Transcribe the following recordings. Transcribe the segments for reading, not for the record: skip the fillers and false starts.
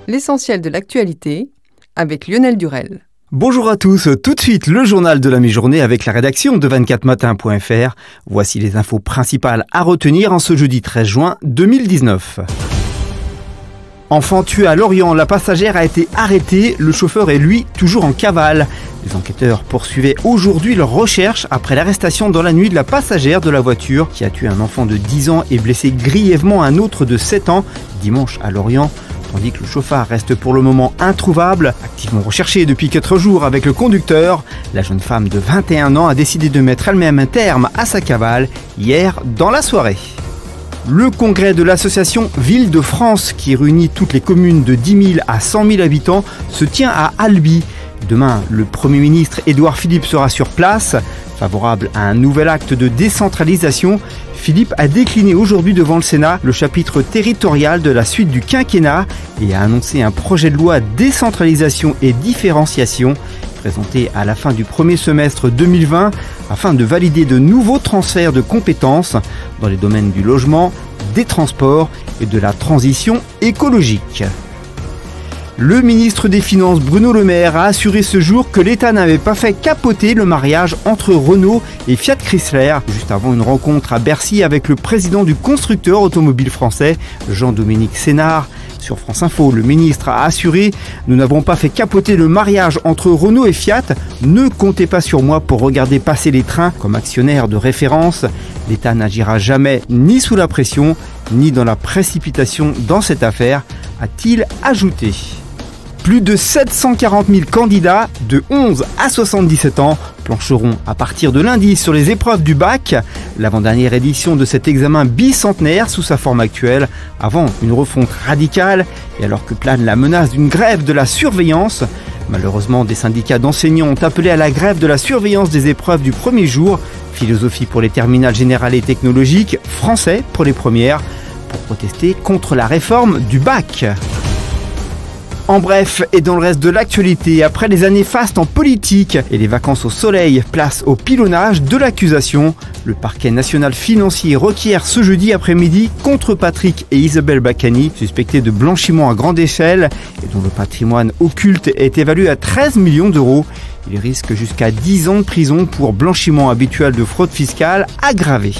L'essentiel de l'actualité avec Lionel Durel. Bonjour à tous, tout de suite le journal de la mi-journée avec la rédaction de 24matin.fr. Voici les infos principales à retenir en ce jeudi 13 juin 2019. Enfant tué à Lorient, la passagère a été arrêtée, le chauffeur est lui toujours en cavale. Les enquêteurs poursuivaient aujourd'hui leur recherche après l'arrestation dans la nuit de la passagère de la voiture qui a tué un enfant de 10 ans et blessé grièvement un autre de 7 ans dimanche à Lorient. Tandis que le chauffard reste pour le moment introuvable, activement recherché depuis 4 jours avec le conducteur, la jeune femme de 21 ans a décidé de mettre elle-même un terme à sa cavale hier dans la soirée. Le congrès de l'association Ville de France, qui réunit toutes les communes de 10 000 à 100 000 habitants, se tient à Albi. Demain, le Premier ministre Édouard Philippe sera sur place. Favorable à un nouvel acte de décentralisation, Philippe a décliné aujourd'hui devant le Sénat le chapitre territorial de la suite du quinquennat et a annoncé un projet de loi décentralisation et différenciation présenté à la fin du premier semestre 2020 afin de valider de nouveaux transferts de compétences dans les domaines du logement, des transports et de la transition écologique. Le ministre des Finances Bruno Le Maire a assuré ce jour que l'État n'avait pas fait capoter le mariage entre Renault et Fiat Chrysler, juste avant une rencontre à Bercy avec le président du constructeur automobile français, Jean-Dominique Sénard. Sur France Info, le ministre a assuré « Nous n'avons pas fait capoter le mariage entre Renault et Fiat. Ne comptez pas sur moi pour regarder passer les trains comme actionnaire de référence. L'État n'agira jamais ni sous la pression, ni dans la précipitation dans cette affaire », a-t-il ajouté. Plus de 740 000 candidats de 11 à 77 ans plancheront à partir de lundi sur les épreuves du bac, l'avant-dernière édition de cet examen bicentenaire sous sa forme actuelle, avant une refonte radicale et alors que plane la menace d'une grève de la surveillance. Malheureusement, des syndicats d'enseignants ont appelé à la grève de la surveillance des épreuves du premier jour, philosophie pour les terminales générales et technologiques, français pour les premières, pour protester contre la réforme du bac. En bref, et dans le reste de l'actualité, après les années fastes en politique et les vacances au soleil, place au pilonnage de l'accusation. Le parquet national financier requiert ce jeudi après-midi contre Patrick et Isabelle Bacani, suspectés de blanchiment à grande échelle et dont le patrimoine occulte est évalué à 13 millions d'euros. Ils risquent jusqu'à 10 ans de prison pour blanchiment habituel de fraude fiscale aggravée.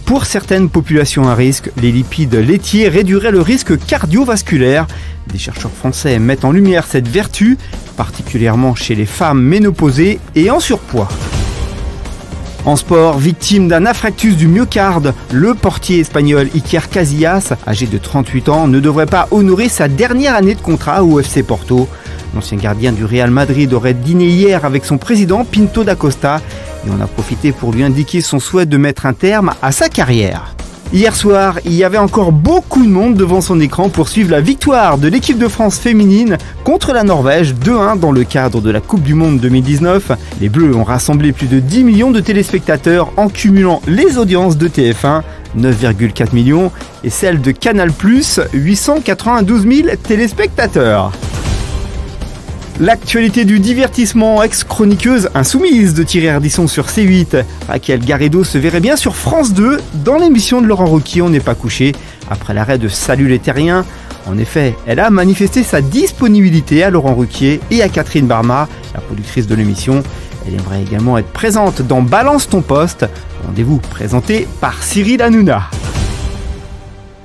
Pour certaines populations à risque, les lipides laitiers réduiraient le risque cardiovasculaire. Des chercheurs français mettent en lumière cette vertu, particulièrement chez les femmes ménopausées et en surpoids. En sport, victime d'un infarctus du myocarde, le portier espagnol Iker Casillas, âgé de 38 ans, ne devrait pas honorer sa dernière année de contrat au FC Porto. L'ancien gardien du Real Madrid aurait dîné hier avec son président Pinto da Costa et on a profité pour lui indiquer son souhait de mettre un terme à sa carrière. Hier soir, il y avait encore beaucoup de monde devant son écran pour suivre la victoire de l'équipe de France féminine contre la Norvège 2-1 dans le cadre de la Coupe du Monde 2019. Les Bleus ont rassemblé plus de 10 millions de téléspectateurs en cumulant les audiences de TF1, 9,4 millions, et celles de Canal+, 892 000 téléspectateurs. L'actualité du divertissement, ex-chroniqueuse insoumise de Thierry Ardisson sur C8. Raquel Garrido se verrait bien sur France 2 dans l'émission de Laurent Ruquier On n'est pas couché, après l'arrêt de Salut les Terriens. En effet, elle a manifesté sa disponibilité à Laurent Ruquier et à Catherine Barma, la productrice de l'émission. Elle aimerait également être présente dans Balance ton poste, rendez-vous présenté par Cyril Hanouna.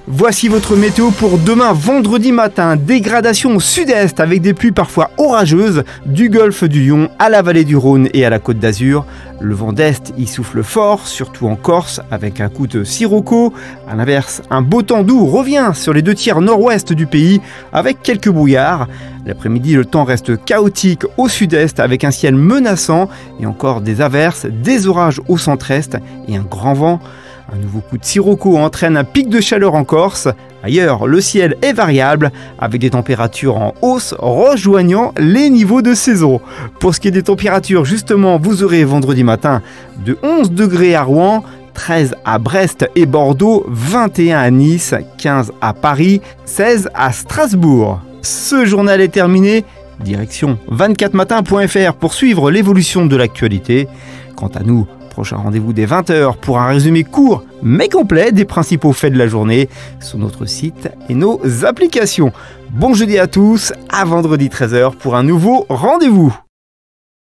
Voici votre météo pour demain vendredi matin. Dégradation au sud-est avec des pluies parfois orageuses du golfe du Lion à la vallée du Rhône et à la Côte d'Azur. Le vent d'est y souffle fort, surtout en Corse avec un coup de sirocco. A l'inverse, un beau temps doux revient sur les 2/3 nord-ouest du pays avec quelques brouillards. L'après-midi, le temps reste chaotique au sud-est avec un ciel menaçant et encore des averses, des orages au centre-est et un grand vent. Un nouveau coup de sirocco entraîne un pic de chaleur en Corse. Ailleurs, le ciel est variable, avec des températures en hausse rejoignant les niveaux de saison. Pour ce qui est des températures, justement, vous aurez vendredi matin de 11 degrés à Rouen, 13 à Brest et Bordeaux, 21 à Nice, 15 à Paris, 16 à Strasbourg. Ce journal est terminé. Direction 24matin.fr pour suivre l'évolution de l'actualité. Quant à nous, prochain rendez-vous dès 20h pour un résumé court mais complet des principaux faits de la journée sur notre site et nos applications. Bon jeudi à tous, à vendredi 13h pour un nouveau rendez-vous.